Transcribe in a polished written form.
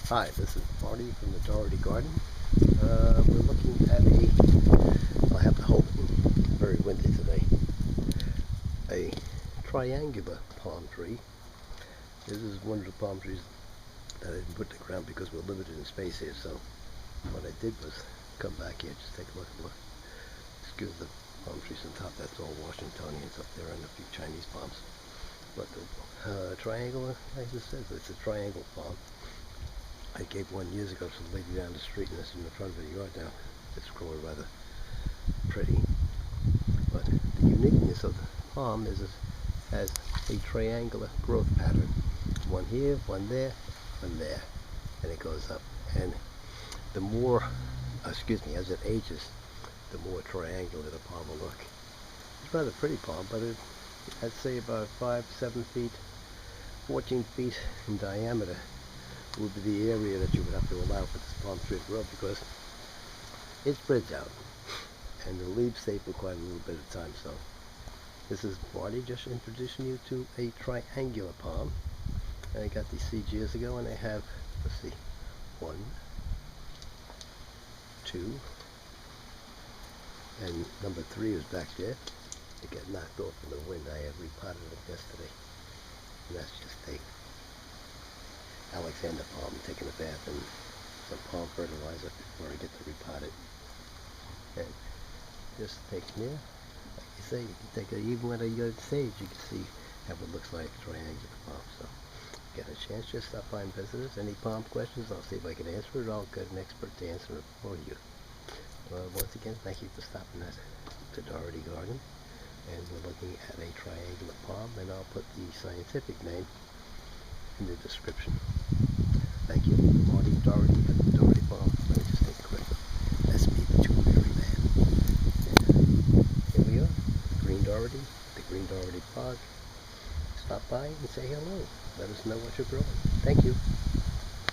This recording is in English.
Hi, this is Marty from the Dougherty Garden. We're looking at I'll have to hold it, very windy today, a triangular palm tree. This is one of the palm trees that I didn't put in the ground because we're limited in space here, so what I did was come back here, just take a look. Excuse the palm trees on top, that's all Washingtonians up there and a few Chinese palms. But the triangular, like it says, it's a triangle palm. I gave one years ago to the lady down the street, and it's in the front of the yard now. It's growing rather pretty. But the uniqueness of the palm is it has a triangular growth pattern. One here, one there, and it goes up. And the more, as it ages, the more triangular the palm will look. It's a rather pretty palm, but I'd say about 5-7 feet, 14 feet in diameter would be the area that you would have to allow for this palm tree to grow, because it spreads out and the leaves stay for quite a little bit of time. So this is Marty just introducing you to a triangular palm. I got these seeds years ago, and I have, let's see, 1, 2, and number 3 is back there. It got knocked off in the wind. I had repotted it yesterday, and that's just a Alexander palm, taking a bath and some palm fertilizer before I get to repot it. And just take here, like you say, you can take it even when I go to stage, you can see how it looks like a triangular palm. So get a chance, just stop by and visit us. Any palm questions, I'll see if I can answer it. I'll get an expert to answer it for you. Once again, thank you for stopping at the Dougherty Garden. And we're looking at a triangular palm, and I'll put the scientific name in the description. Thank you. Marty Dougherty at the Dougherty Farm. Let me just take a quick look. That's me, the two-berry man. And here we are, Green Dougherty, the Green Dougherty Park. Stop by and say hello. Let us know what you're growing. Thank you.